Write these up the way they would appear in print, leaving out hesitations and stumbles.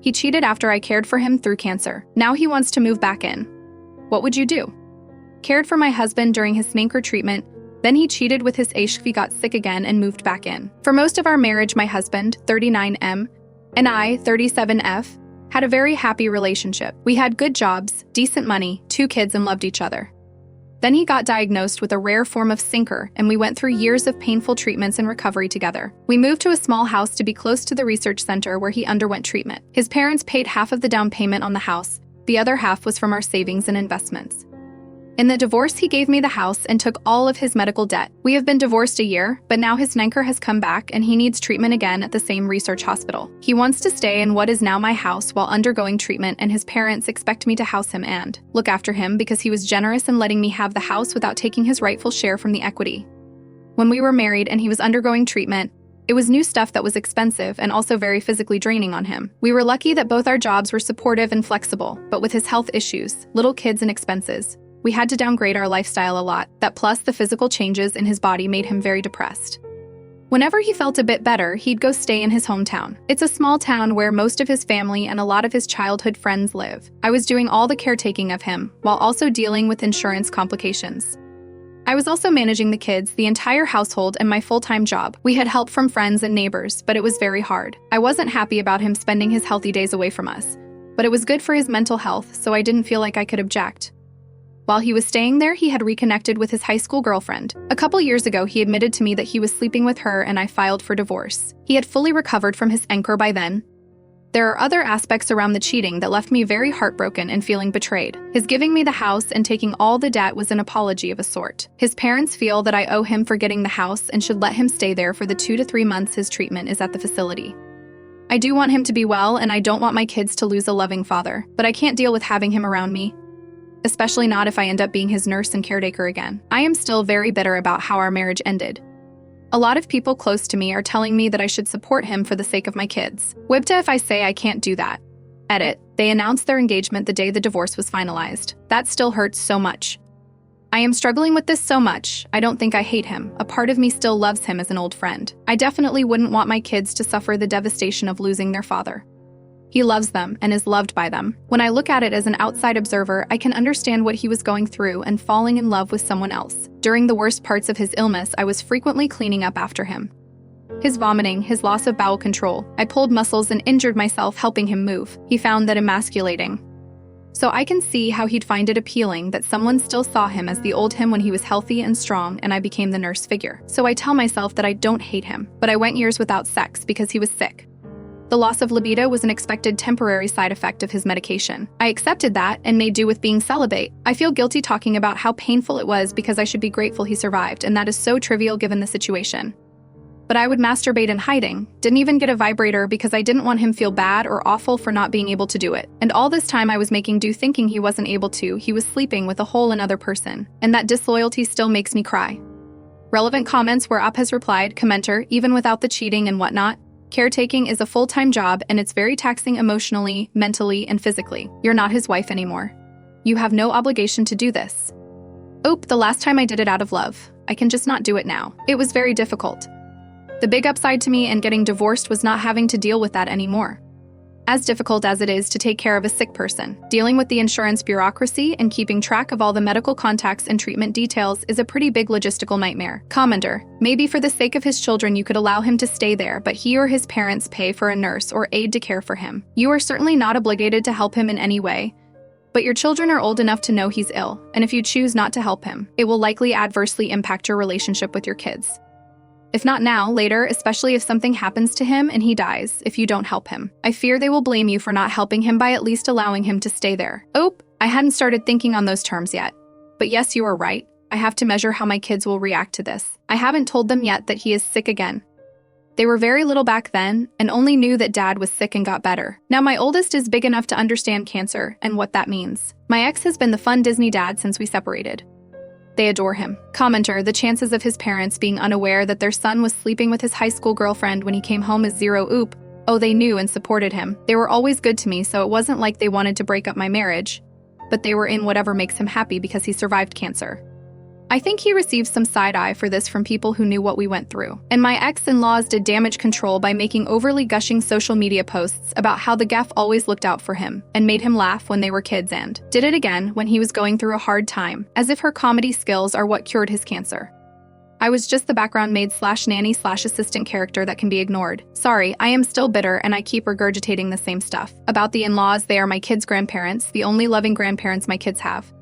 He cheated after I cared for him through cancer. Now he wants to move back in. What would you do? Cared for my husband during his sminker treatment, then he cheated with his HV, got sick again, and moved back in. For most of our marriage, my husband, 39M, and I, 37F, had a very happy relationship. We had good jobs, decent money, 2 kids, and loved each other. Then he got diagnosed with a rare form of sinker, and we went through years of painful treatments and recovery together. We moved to a small house to be close to the research center where he underwent treatment. His parents paid half of the down payment on the house. The other half was from our savings and investments. In the divorce, he gave me the house and took all of his medical debt. We have been divorced a year, but now his sinker has come back and he needs treatment again at the same research hospital. He wants to stay in what is now my house while undergoing treatment, and his parents expect me to house him and look after him because he was generous in letting me have the house without taking his rightful share from the equity. When we were married and he was undergoing treatment, it was new stuff that was expensive and also very physically draining on him. We were lucky that both our jobs were supportive and flexible, but with his health issues, little kids, and expenses, we had to downgrade our lifestyle a lot. That plus the physical changes in his body made him very depressed. Whenever he felt a bit better, he'd go stay in his hometown. It's a small town where most of his family and a lot of his childhood friends live. I was doing all the caretaking of him, while also dealing with insurance complications. I was also managing the kids, the entire household, and my full-time job. We had help from friends and neighbors, but it was very hard. I wasn't happy about him spending his healthy days away from us, but it was good for his mental health, so I didn't feel like I could object. While he was staying there, he had reconnected with his high school girlfriend. A couple years ago, he admitted to me that he was sleeping with her, and I filed for divorce. He had fully recovered from his anchor by then. There are other aspects around the cheating that left me very heartbroken and feeling betrayed. His giving me the house and taking all the debt was an apology of a sort. His parents feel that I owe him for getting the house and should let him stay there for the 2 to 3 months his treatment is at the facility. I do want him to be well, and I don't want my kids to lose a loving father, but I can't deal with having him around me, especially not if I end up being his nurse and caretaker again. I am still very bitter about how our marriage ended. A lot of people close to me are telling me that I should support him for the sake of my kids. Whipped if I say I can't do that. Edit. They announced their engagement the day the divorce was finalized. That still hurts so much. I am struggling with this so much. I don't think I hate him. A part of me still loves him as an old friend. I definitely wouldn't want my kids to suffer the devastation of losing their father. He loves them and is loved by them. When I look at it as an outside observer, I can understand what he was going through and falling in love with someone else. During the worst parts of his illness, I was frequently cleaning up after him. His vomiting, his loss of bowel control, I pulled muscles and injured myself helping him move. He found that emasculating. So I can see how he'd find it appealing that someone still saw him as the old him when he was healthy and strong and I became the nurse figure. So I tell myself that I don't hate him, but I went years without sex because he was sick. The loss of libido was an expected temporary side effect of his medication. I accepted that and made do with being celibate. I feel guilty talking about how painful it was because I should be grateful he survived, and that is so trivial given the situation. But I would masturbate in hiding, didn't even get a vibrator because I didn't want him feel bad or awful for not being able to do it. And all this time I was making do thinking he wasn't able to, he was sleeping with a whole another person. And that disloyalty still makes me cry. Relevant comments where Up has replied, commenter, even without the cheating and whatnot, caretaking is a full-time job and it's very taxing emotionally, mentally, and physically. You're not his wife anymore. You have no obligation to do this. Oop, the last time I did it out of love. I can just not do it now. It was very difficult. The big upside to me and getting divorced was not having to deal with that anymore. As difficult as it is to take care of a sick person, dealing with the insurance bureaucracy and keeping track of all the medical contacts and treatment details is a pretty big logistical nightmare. Commenter, maybe for the sake of his children you could allow him to stay there, but he or his parents pay for a nurse or aide to care for him. You are certainly not obligated to help him in any way, but your children are old enough to know he's ill, and if you choose not to help him, it will likely adversely impact your relationship with your kids. If not now, later, especially if something happens to him and he dies, if you don't help him. I fear they will blame you for not helping him by at least allowing him to stay there. Oop, I hadn't started thinking on those terms yet. But yes, you are right. I have to measure how my kids will react to this. I haven't told them yet that he is sick again. They were very little back then and only knew that dad was sick and got better. Now my oldest is big enough to understand cancer and what that means. My ex has been the fun Disney dad since we separated. They adore him. Commenter, the chances of his parents being unaware that their son was sleeping with his high school girlfriend when he came home is 0. Oop. Oh, they knew and supported him. They were always good to me, so it wasn't like they wanted to break up my marriage, but they were in whatever makes him happy because he survived cancer. I think he received some side-eye for this from people who knew what we went through. And my ex-in-laws did damage control by making overly gushing social media posts about how the Geff always looked out for him and made him laugh when they were kids and did it again when he was going through a hard time, as if her comedy skills are what cured his cancer. I was just the background maid/nanny/assistant character that can be ignored. Sorry, I am still bitter and I keep regurgitating the same stuff. About the in-laws, they are my kids' grandparents, the only loving grandparents my kids have.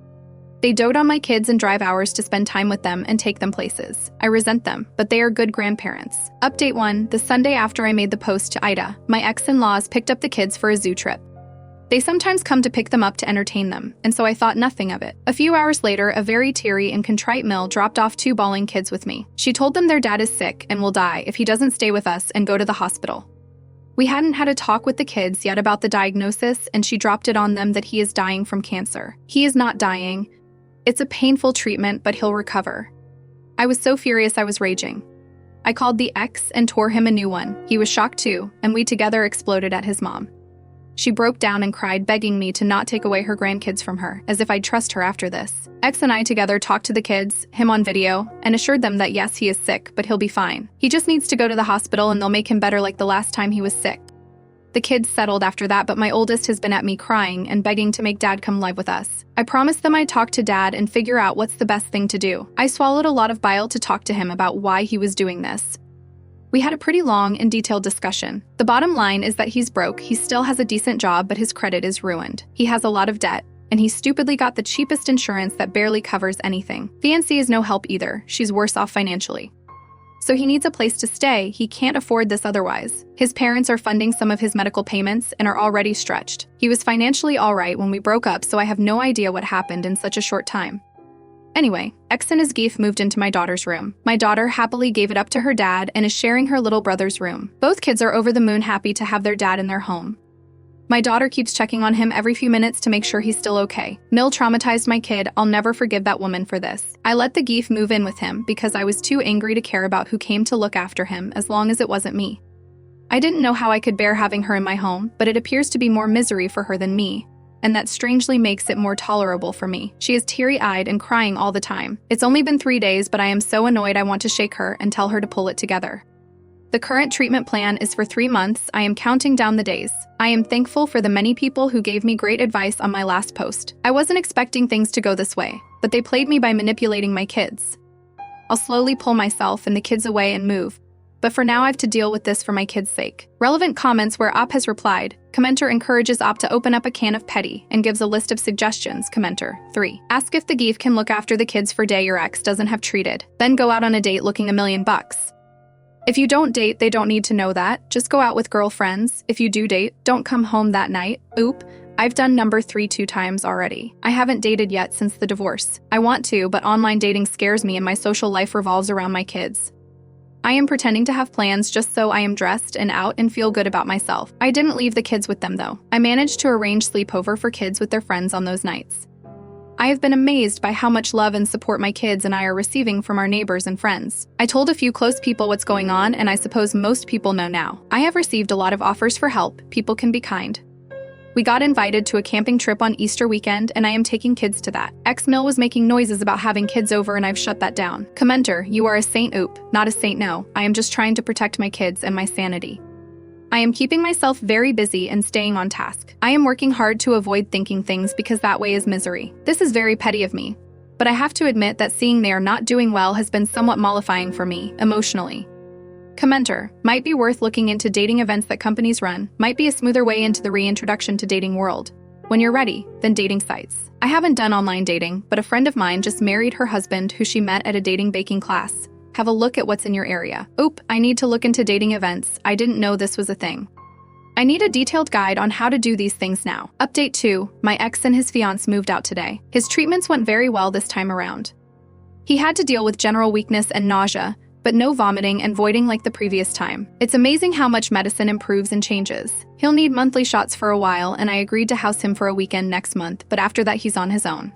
They dote on my kids and drive hours to spend time with them and take them places. I resent them, but they are good grandparents. Update 1. The Sunday after I made the post to Ida, my ex-in-laws picked up the kids for a zoo trip. They sometimes come to pick them up to entertain them, and so I thought nothing of it. A few hours later, a very teary and contrite Mill dropped off 2 bawling kids with me. She told them their dad is sick and will die if he doesn't stay with us and go to the hospital. We hadn't had a talk with the kids yet about the diagnosis, and she dropped it on them that he is dying from cancer. He is not dying. It's a painful treatment, but he'll recover. I was so furious I was raging. I called the ex and tore him a new one. He was shocked too, and we together exploded at his mom. She broke down and cried, begging me to not take away her grandkids from her, as if I'd trust her after this. Ex and I together talked to the kids, him on video, and assured them that yes, he is sick, but he'll be fine. He just needs to go to the hospital and they'll make him better like the last time he was sick. The kids settled after that, but my oldest has been at me crying and begging to make dad come live with us. I promised them I'd talk to dad and figure out what's the best thing to do. I swallowed a lot of bile to talk to him about why he was doing this. We had a pretty long and detailed discussion. The bottom line is that he's broke, he still has a decent job, but his credit is ruined. He has a lot of debt, and he stupidly got the cheapest insurance that barely covers anything. Fiancée is no help either, she's worse off financially. So he needs a place to stay, he can't afford this otherwise. His parents are funding some of his medical payments and are already stretched. He was financially alright when we broke up, so I have no idea what happened in such a short time. Anyway, ex and his geef moved into my daughter's room. My daughter happily gave it up to her dad and is sharing her little brother's room. Both kids are over the moon happy to have their dad in their home. My daughter keeps checking on him every few minutes to make sure he's still okay. Mill traumatized my kid. I'll never forgive that woman for this. I let the geef move in with him because I was too angry to care about who came to look after him as long as it wasn't me. I didn't know how I could bear having her in my home, but it appears to be more misery for her than me, and that strangely makes it more tolerable for me. She is teary-eyed and crying all the time. It's only been 3 days, but I am so annoyed I want to shake her and tell her to pull it together. The current treatment plan is for 3 months. I am counting down the days. I am thankful for the many people who gave me great advice on my last post. I wasn't expecting things to go this way, but they played me by manipulating my kids. I'll slowly pull myself and the kids away and move, but for now I have to deal with this for my kids' sake. Relevant comments where Op has replied. Commenter encourages Op to open up a can of petty and gives a list of suggestions. Commenter 3. Ask if the geef can look after the kids for day your ex doesn't have treated. Then go out on a date looking $1,000,000. If you don't date, they don't need to know that. Just go out with girlfriends. If you do date, don't come home that night. Oop, I've done number 3 2 times already. I haven't dated yet since the divorce. I want to, but online dating scares me and my social life revolves around my kids. I am pretending to have plans just so I am dressed and out and feel good about myself. I didn't leave the kids with them though. I managed to arrange sleepover for kids with their friends on those nights. I have been amazed by how much love and support my kids and I are receiving from our neighbors and friends. I told a few close people what's going on, and I suppose most people know now. I have received a lot of offers for help. People can be kind. We got invited to a camping trip on Easter weekend, and I am taking kids to that. Ex-Mill was making noises about having kids over, and I've shut that down. Commenter, you are a saint. Oop, not a saint, no. I am just trying to protect my kids and my sanity. I am keeping myself very busy and staying on task. I am working hard to avoid thinking things because that way is misery. This is very petty of me, but I have to admit that seeing they are not doing well has been somewhat mollifying for me, emotionally. Commenter, might be worth looking into dating events that companies run, might be a smoother way into the reintroduction to dating world. When you're ready, then dating sites. I haven't done online dating, but a friend of mine just married her husband who she met at a dating baking class. Have a look at what's in your area. Oop, I need to look into dating events. I didn't know this was a thing. I need a detailed guide on how to do these things now. Update 2. My ex and his fiancé moved out today. His treatments went very well this time around. He had to deal with general weakness and nausea, but no vomiting and voiding like the previous time. It's amazing how much medicine improves and changes. He'll need monthly shots for a while, and I agreed to house him for a weekend next month, but after that he's on his own.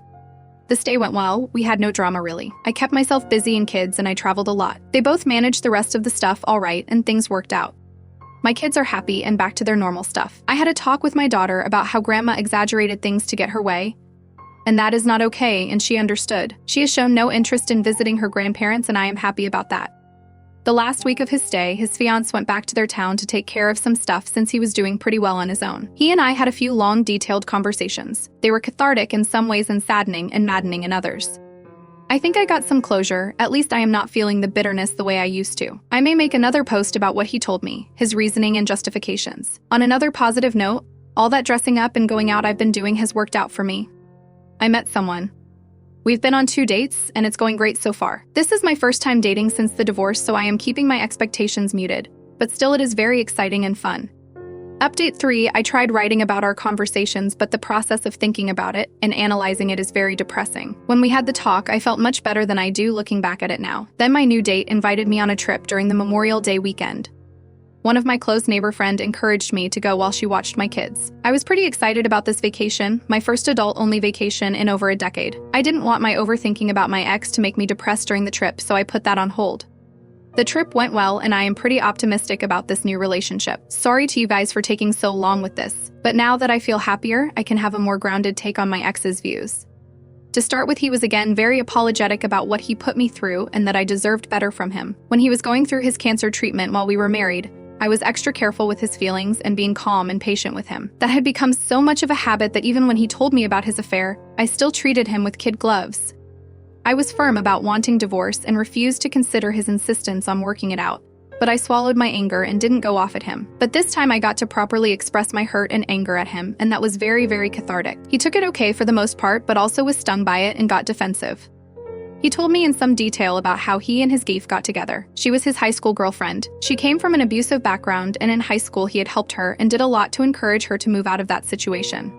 The stay went well. We had no drama really. I kept myself busy and kids, and I traveled a lot. They both managed the rest of the stuff all right, and things worked out. My kids are happy and back to their normal stuff. I had a talk with my daughter about how grandma exaggerated things to get her way. And that is not okay, and she understood. She has shown no interest in visiting her grandparents, and I am happy about that. The last week of his stay, his fiancé went back to their town to take care of some stuff since he was doing pretty well on his own. He and I had a few long, detailed conversations. They were cathartic in some ways and saddening and maddening in others. I think I got some closure. At least I am not feeling the bitterness the way I used to. I may make another post about what he told me, his reasoning and justifications. On another positive note, all that dressing up and going out I've been doing has worked out for me. I met someone. We've been on 2 dates, and it's going great so far. This is my first time dating since the divorce, so I am keeping my expectations muted, but still it is very exciting and fun. Update 3, I tried writing about our conversations, but the process of thinking about it and analyzing it is very depressing. When we had the talk, I felt much better than I do looking back at it now. Then my new date invited me on a trip during the Memorial Day weekend. One of my close neighbor friend encouraged me to go while she watched my kids. I was pretty excited about this vacation, my first adult-only vacation in over a decade. I didn't want my overthinking about my ex to make me depressed during the trip, so I put that on hold. The trip went well, and I am pretty optimistic about this new relationship. Sorry to you guys for taking so long with this, but now that I feel happier, I can have a more grounded take on my ex's views. To start with, he was again very apologetic about what he put me through and that I deserved better from him. When he was going through his cancer treatment while we were married, I was extra careful with his feelings and being calm and patient with him. That had become so much of a habit that even when he told me about his affair, I still treated him with kid gloves. I was firm about wanting divorce and refused to consider his insistence on working it out, but I swallowed my anger and didn't go off at him. But this time I got to properly express my hurt and anger at him, and that was very, very cathartic. He took it okay for the most part, but also was stung by it and got defensive. He told me in some detail about how he and his geef got together. She was his high school girlfriend. She came from an abusive background, and in high school he had helped her and did a lot to encourage her to move out of that situation.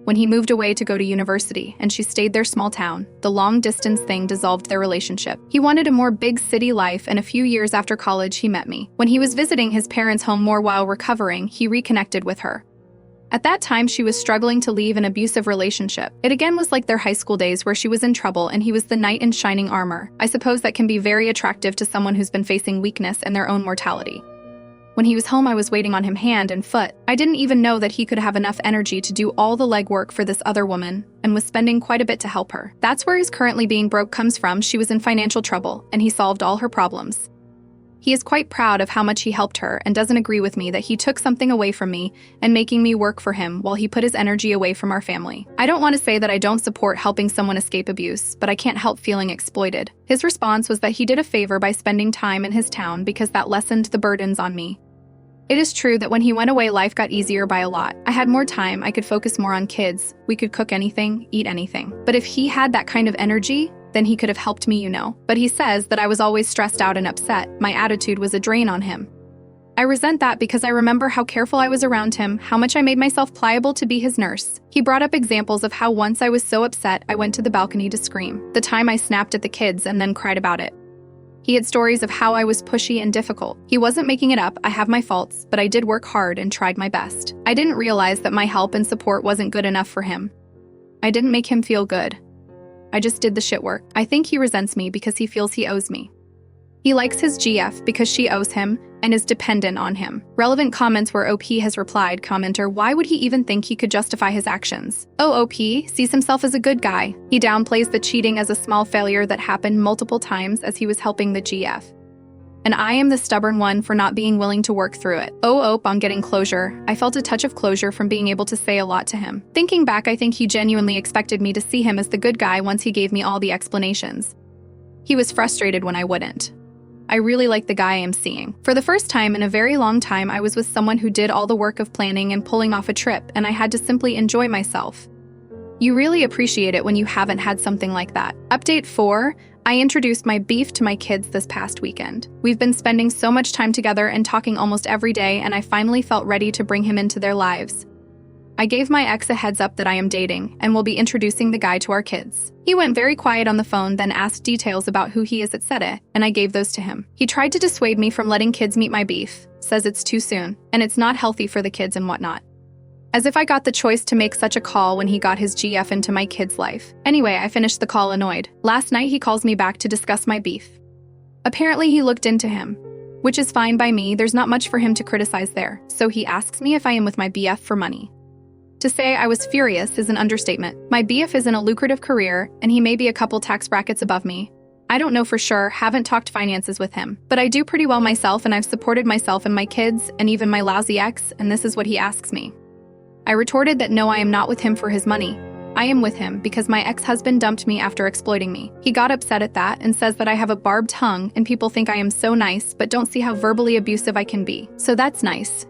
When he moved away to go to university and she stayed their small town, the long-distance thing dissolved their relationship. He wanted a more big city life, and a few years after college he met me. When he was visiting his parents' home more while recovering, he reconnected with her. At that time, she was struggling to leave an abusive relationship. It again was like their high school days where she was in trouble and he was the knight in shining armor. I suppose that can be very attractive to someone who's been facing weakness and their own mortality. When he was home, I was waiting on him hand and foot. I didn't even know that he could have enough energy to do all the legwork for this other woman and was spending quite a bit to help her. That's where his currently being broke comes from. She was in financial trouble and he solved all her problems. He is quite proud of how much he helped her and doesn't agree with me that he took something away from me and making me work for him while he put his energy away from our family. I don't want to say that I don't support helping someone escape abuse, but I can't help feeling exploited. His response was that he did a favor by spending time in his town because that lessened the burdens on me. It is true that when he went away, life got easier by a lot. I had more time, I could focus more on kids, we could cook anything, eat anything. But if he had that kind of energy, then he could have helped me, you know. But he says that I was always stressed out and upset. My attitude was a drain on him. I resent that because I remember how careful I was around him, how much I made myself pliable to be his nurse. He brought up examples of how once I was so upset I went to the balcony to scream. The time I snapped at the kids and then cried about it. He had stories of how I was pushy and difficult. He wasn't making it up, I have my faults, but I did work hard and tried my best. I didn't realize that my help and support wasn't good enough for him. I didn't make him feel good. I just did the shit work. I think he resents me because he feels he owes me. He likes his GF because she owes him and is dependent on him. Relevant comments where OP has replied, commenter, why would he even think he could justify his actions? Oh, OP sees himself as a good guy. He downplays the cheating as a small failure that happened multiple times as he was helping the GF. And I am the stubborn one for not being willing to work through it. Oh, OP on getting closure. I felt a touch of closure from being able to say a lot to him. Thinking back, I think he genuinely expected me to see him as the good guy once he gave me all the explanations. He was frustrated when I wouldn't. I really like the guy I am seeing. For the first time in a very long time, I was with someone who did all the work of planning and pulling off a trip, and I had to simply enjoy myself. You really appreciate it when you haven't had something like that. Update 4. I introduced my beef to my kids this past weekend. We've been spending so much time together and talking almost every day, and I finally felt ready to bring him into their lives. I gave my ex a heads up that I am dating and will be introducing the guy to our kids. He went very quiet on the phone, then asked details about who he is, etc., and I gave those to him. He tried to dissuade me from letting kids meet my beef, says it's too soon, and it's not healthy for the kids and whatnot. As if I got the choice to make such a call when he got his GF into my kid's life. Anyway, I finished the call annoyed. Last night he calls me back to discuss my beef. Apparently he looked into him, which is fine by me, there's not much for him to criticize there, so he asks me if I am with my BF for money. To say I was furious is an understatement. My BF is in a lucrative career, and he may be a couple tax brackets above me. I don't know for sure, haven't talked finances with him. But I do pretty well myself, and I've supported myself and my kids, and even my lousy ex, and this is what he asks me. I retorted that no, I am not with him for his money. I am with him because my ex-husband dumped me after exploiting me. He got upset at that and says that I have a barbed tongue and people think I am so nice but don't see how verbally abusive I can be. So that's nice.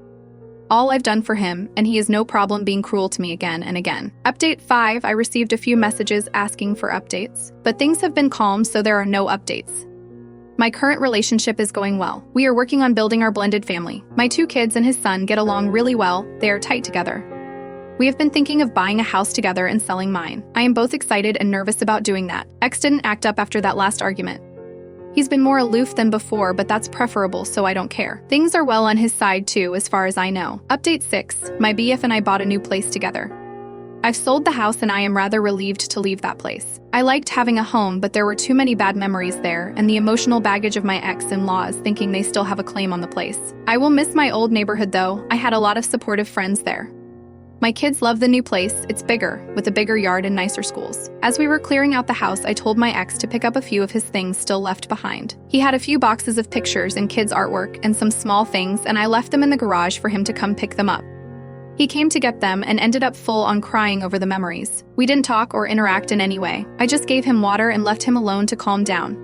All I've done for him, and he has no problem being cruel to me again and again. Update 5, I received a few messages asking for updates, but things have been calm, so there are no updates. My current relationship is going well. We are working on building our blended family. My 2 kids and his son get along really well. They are tight together. We have been thinking of buying a house together and selling mine. I am both excited and nervous about doing that. Ex didn't act up after that last argument. He's been more aloof than before, but that's preferable, so I don't care. Things are well on his side too, as far as I know. Update 6, my BF and I bought a new place together. I've sold the house and I am rather relieved to leave that place. I liked having a home, but there were too many bad memories there, and the emotional baggage of my ex-in-laws thinking they still have a claim on the place. I will miss my old neighborhood though. I had a lot of supportive friends there. My kids love the new place. It's bigger, with a bigger yard and nicer schools. As we were clearing out the house, I told my ex to pick up a few of his things still left behind. He had a few boxes of pictures and kids' artwork and some small things, and I left them in the garage for him to come pick them up. He came to get them and ended up full on crying over the memories. We didn't talk or interact in any way. I just gave him water and left him alone to calm down.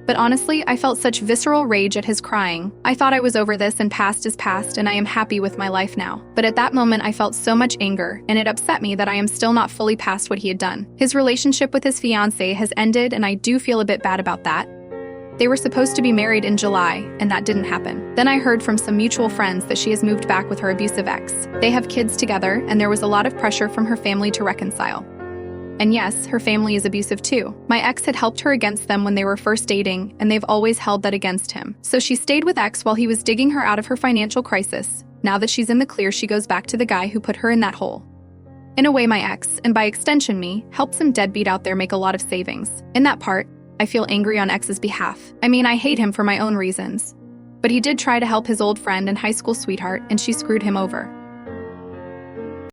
But honestly, I felt such visceral rage at his crying. I thought I was over this and past is past and I am happy with my life now. But at that moment, I felt so much anger, and it upset me that I am still not fully past what he had done. His relationship with his fiancée has ended, and I do feel a bit bad about that. They were supposed to be married in July, and that didn't happen. Then I heard from some mutual friends that she has moved back with her abusive ex. They have kids together, and there was a lot of pressure from her family to reconcile. And yes, her family is abusive too. My ex had helped her against them when they were first dating, and they've always held that against him. So she stayed with ex while he was digging her out of her financial crisis. Now that she's in the clear, she goes back to the guy who put her in that hole. In a way, my ex, and by extension me, helped some deadbeat out there make a lot of savings. In that part, I feel angry on ex's behalf. I mean, I hate him for my own reasons. But he did try to help his old friend and high school sweetheart, and she screwed him over.